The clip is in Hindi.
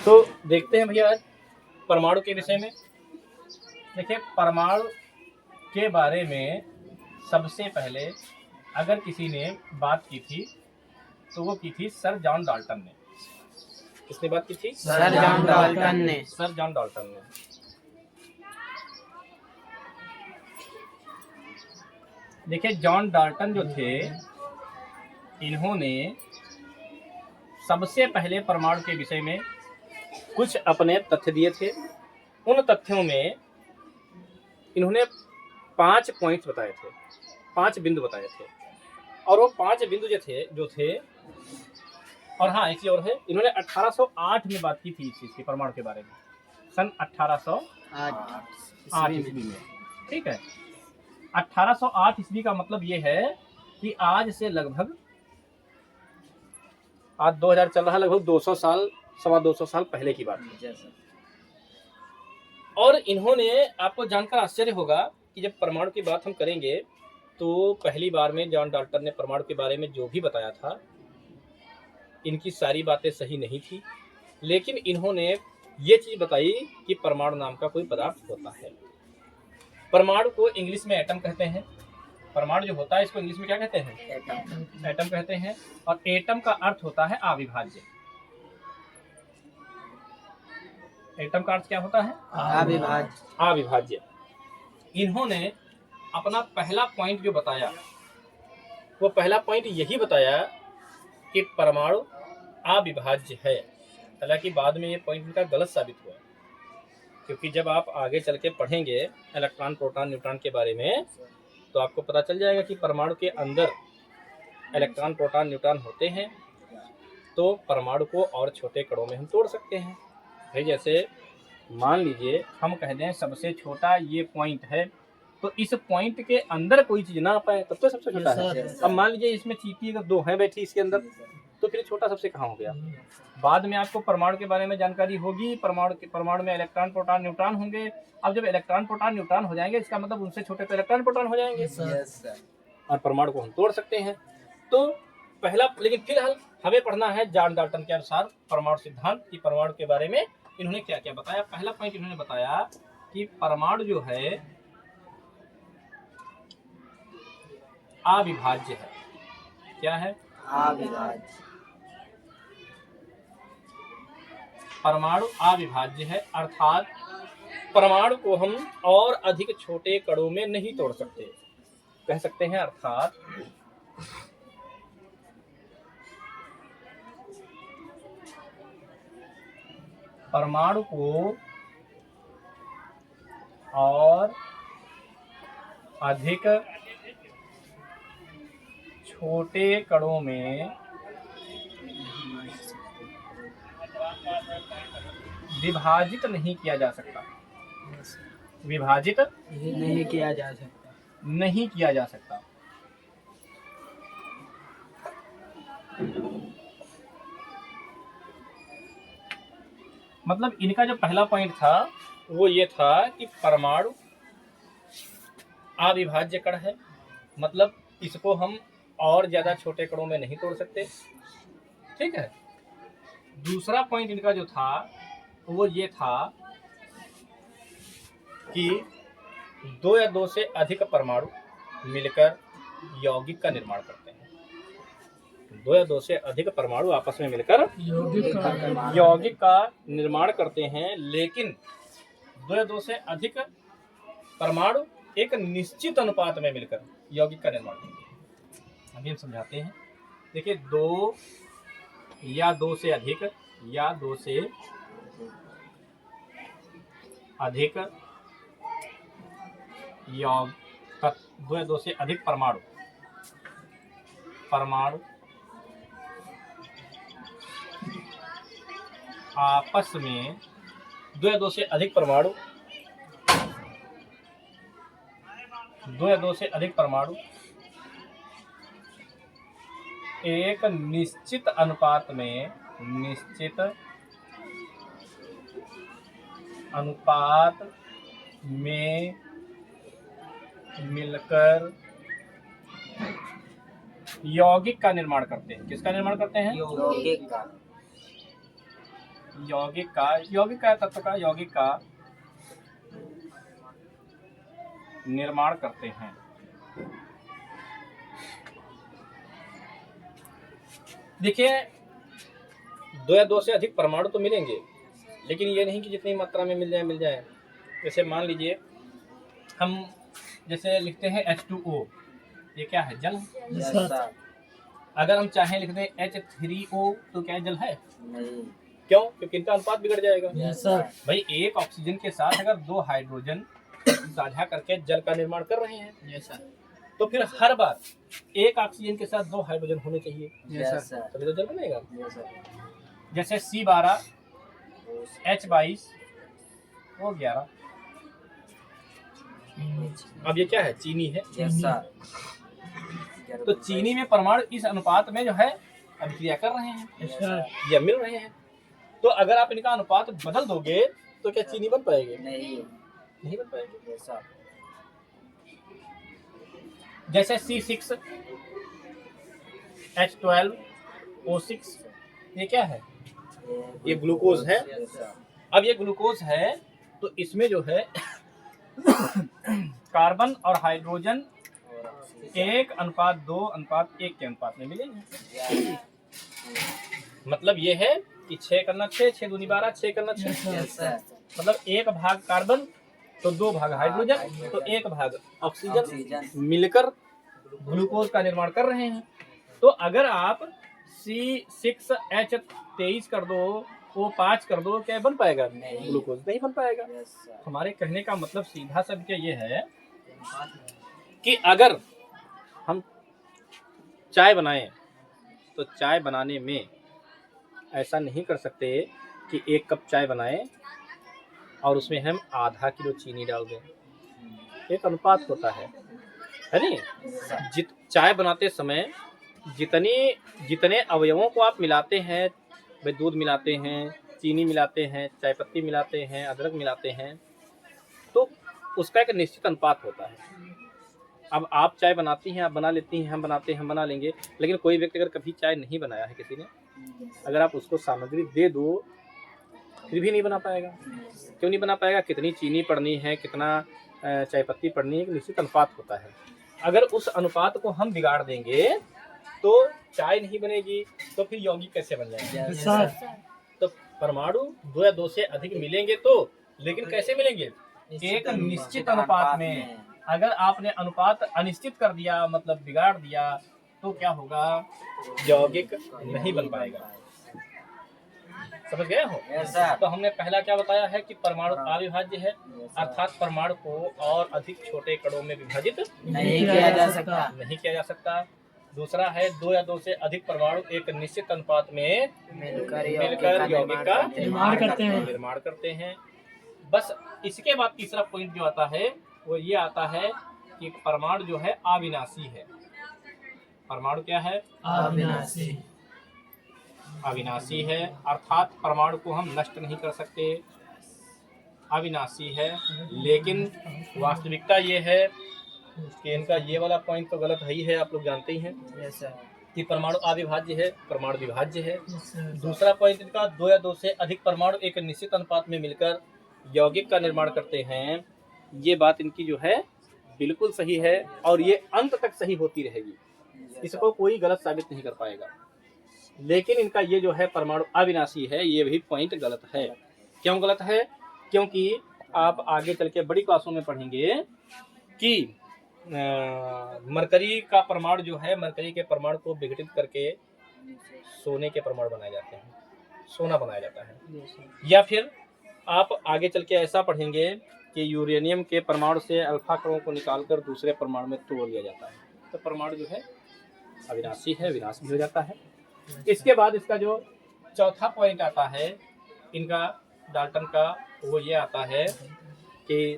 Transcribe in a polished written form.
तो देखते हैं भैया आज परमाणु के विषय में। देखिए, परमाणु के बारे में सबसे पहले अगर किसी ने बात की थी तो वो की थी सर जॉन डाल्टन ने। किसने बात की थी? सर जॉन डाल्टन ने। सर जॉन डाल्टन ने। देखिए, जॉन डाल्टन जो थे, इन्होंने सबसे पहले परमाणु के विषय में कुछ अपने तथ्य दिए थे। उन तथ्यों में इन्होंने 5 पॉइंट्स बताए थे, 5 बिंदु बताए थे। और वो 5 बिंदु जो थे और हाँ, एक चीज और है, इन्होंने 1808 में बात की थी इस चीज की, परमाणु के बारे में, सन 1808 ईस्वी में। ठीक है, 1808 ईस्वी का मतलब ये है कि आज से लगभग, आज 2000 चल रहा है, लगभग 200 साल, 225 साल पहले की बात है। और इन्होंने, आपको जानकर आश्चर्य होगा कि जब परमाणु की बात हम करेंगे तो पहली बार में जॉन डाल्टन ने परमाणु के बारे में जो भी बताया था, इनकी सारी बातें सही नहीं थी, लेकिन इन्होंने ये चीज बताई कि परमाणु नाम का कोई पदार्थ होता है। परमाणु को इंग्लिश में एटम कहते हैं। परमाणु जो होता है इसको इंग्लिश में क्या कहते हैं? एटम कहते हैं। और एटम का अर्थ होता है अविभाज्य। एटम का अर्थ क्या होता है? अविभाज्य। इन्होंने अपना पहला पॉइंट जो बताया, वो पहला पॉइंट यही बताया कि परमाणु अविभाज्य है। हालांकि बाद में ये पॉइंट इनका गलत साबित हुआ, क्योंकि जब आप आगे चल के पढ़ेंगे इलेक्ट्रॉन, प्रोटॉन, न्यूट्रॉन के बारे में, तो आपको पता चल जाएगा कि परमाणु के अंदर इलेक्ट्रॉन, प्रोटॉन, न्यूट्रॉन होते हैं, तो परमाणु को और छोटे कणों में हम तोड़ सकते हैं। भाई, जैसे मान लीजिए हम कह दें सबसे छोटा ये पॉइंट है, तो इस पॉइंट के अंदर कोई चीज ना आ पाए तब तो सबसे छोटा है। अब मान लीजिए इसमें चींटी अगर 2 हैं बैठी इसके अंदर, तो फिर छोटा सबसे कहाँ हो गया? बाद में आपको परमाणु के बारे में जानकारी होगी। परमाणु में इलेक्ट्रॉन, प्रोटॉन, न्यूट्रॉन होंगे। अब जब इलेक्ट्रॉन, प्रोटॉन, न्यूट्रॉन हो जाएंगे, इसका मतलब उनसे छोटे तो इलेक्ट्रॉन, प्रोटॉन हो जाएंगे। और परमाणु को हम तोड़ सकते हैं। तो पहला, लेकिन फिलहाल हमें पढ़ना है जॉन डाल्टन के अनुसार परमाणु सिद्धांत की। परमाणु के बारे में इन्होंने क्या क्या बताया। पहला पॉइंट इन्होंने बताया कि परमाणु जो है अविभाज्य है। क्या है? अविभाज्य। परमाणु अविभाज्य है, अर्थात परमाणु को हम और अधिक छोटे कणों में नहीं तोड़ सकते, कह सकते हैं। अर्थात परमाणु को और अधिक छोटे कणों में विभाजित नहीं किया जा सकता। विभाजित नहीं किया जा सकता। नहीं किया जा सकता। मतलब इनका जो पहला पॉइंट था वो ये था कि परमाणु अविभाज्य कण है, मतलब इसको हम और ज्यादा छोटे कणों में नहीं तोड़ सकते। ठीक है। दूसरा पॉइंट इनका जो था वो ये था कि 2 या 2 से अधिक परमाणु मिलकर यौगिक का निर्माण करते हैं। 2 या 2 से अधिक परमाणु आपस में मिलकर यौगिक का निर्माण करते हैं, लेकिन 2 या 2 से अधिक परमाणु एक निश्चित अनुपात में मिलकर यौगिक का निर्माण करते हैं। अभी हम समझाते हैं। देखिए, 2 या 2 से अधिक या 2 से अधिक 2 या 2 से अधिक परमाणु आपस में 2 या 2 से अधिक परमाणु 2 या 2 से अधिक परमाणु एक निश्चित अनुपात में मिलकर यौगिक का निर्माण करते हैं। किसका निर्माण करते हैं? यौगिक का। यौगिक का तत्व का यौगिक का निर्माण करते हैं। देखिए, दो या दो से अधिक परमाणु तो मिलेंगे, लेकिन ये नहीं कि जितनी मात्रा में मिल जाए। जैसे मान लीजिए हम जैसे लिखते हैं H2O, ये क्या है? जल। अगर हम चाहें लिख दें H3O तो क्या जल है? नहीं। क्यों? क्योंकि इनका अनुपात बिगड़ जाएगा। सर। भाई एक ऑक्सीजन के साथ अगर दो हाइड्रोजन साझा करके जल का निर्माण कर रहे हैं, तो फिर हर बार एक ऑक्सीजन के साथ दो हाइड्रोजन होने चाहिए, तभी तो जल बनेगा। जैसे C12 H22 O11। अब ये क्या है? चीनी है। तो चीनी में परमाणु इस अनुपात में जो है अभिक्रिया कर रहे हैं या मिल रहे हैं। तो अगर आप इनका अनुपात बदल दोगे तो क्या चीनी बन पाएगी? नहीं बन पाएगी। जैसे C6 H12 O6, ये क्या है? ये ग्लूकोज है। अब ये ग्लूकोज है तो इसमें जो है कार्बन और हाइड्रोजन 1:2:1 के अनुपात में मिलेंगे। मतलब ये है कि 6 करना 6, 6 दूनी 12, 6 करना 6। मतलब 1 भाग कार्बन तो 2 भाग हाइड्रोजन तो 1 भाग ऑक्सीजन मिलकर ग्लूकोज का निर्माण कर रहे हैं। तो अगर आप C6H23 कर दो, O5 कर दो, क्या बन पाएगा? ग्लूकोज नहीं बन पाएगा। हमारे कहने का मतलब सीधा सा क्या ये है कि अगर हम चाय बनाएं तो चाय बनाने में ऐसा नहीं कर सकते कि 1 कप चाय बनाएं और उसमें हम आधा किलो चीनी डाल दें। एक अनुपात होता है नहीं? चाय बनाते समय जितने अवयवों को आप मिलाते हैं, भाई दूध मिलाते हैं, चीनी मिलाते हैं, चाय पत्ती मिलाते हैं, अदरक मिलाते हैं, तो उसका एक निश्चित अनुपात होता है। अब आप चाय बनाती हैं, आप बना लेती हैं, हम बनाते हैं, हम बना लेंगे, लेकिन कोई व्यक्ति अगर कभी चाय नहीं बनाया है किसी ने, अगर आप उसको सामग्री दे दो फिर भी नहीं बना पाएगा। क्यों नहीं बना पाएगा? कितनी चीनी पड़नी है, कितना चाय पत्ती पड़नी है, एक निश्चित अनुपात होता है। अगर उस अनुपात को हम बिगाड़ देंगे तो चाय नहीं बनेगी, तो फिर यौगिक कैसे बन जाएंगे? तो परमाणु 2 या 2 से अधिक मिलेंगे तो, लेकिन कैसे मिलेंगे? एक निश्चित अनुपात में। अगर आपने अनुपात अनिश्चित कर दिया, मतलब बिगाड़ दिया, तो क्या होगा? यौगिक नहीं बन पाएगा। समझ गए हो? तो हमने पहला क्या बताया है कि परमाणु अविभाज्य है, अर्थात परमाणु को और अधिक छोटे कणों में विभाजित नहीं किया जा सकता। दूसरा है 2 या 2 से अधिक परमाणु एक निश्चित अनुपात में मिलकर यौगिक का निर्माण करते हैं। बस इसके बाद तीसरा पॉइंट जो आता है वो ये आता है कि परमाणु जो है अविनाशी है। परमाणु क्या है? अविनाशी है, अर्थात परमाणु को हम नष्ट नहीं कर सकते, अविनाशी है। लेकिन वास्तविकता ये है कि इनका ये वाला पॉइंट तो गलत ही है, आप लोग जानते ही हैं कि परमाणु अविभाज्य है, परमाणु विभाज्य है। दूसरा पॉइंट इनका 2 या 2 से अधिक परमाणु एक निश्चित अनुपात में मिलकर यौगिक का निर्माण करते हैं। ये बात इनकी जो है बिल्कुल सही है और ये अंत तक सही होती रहेगी, इसको कोई गलत साबित नहीं कर पाएगा। लेकिन इनका ये जो है परमाणु अविनाशी है, ये भी पॉइंट गलत है। क्यों गलत है? क्योंकि आप आगे चल के बड़ी क्लासों में पढ़ेंगे कि मरकरी का परमाणु जो है, मरकरी के परमाणु को विघटित करके सोने के परमाणु बनाए जाते हैं, सोना बनाया जाता है। या फिर आप आगे चल के ऐसा पढ़ेंगे कि यूरेनियम के परमाणु से अल्फा कणों को निकालकर दूसरे परमाणु में तोड़ लिया जाता है। तो परमाणु जो है अविनाशी है, विनाश भी हो जाता है। इसके बाद इसका जो चौथा पॉइंट आता है इनका डाल्टन का, वो ये आता है कि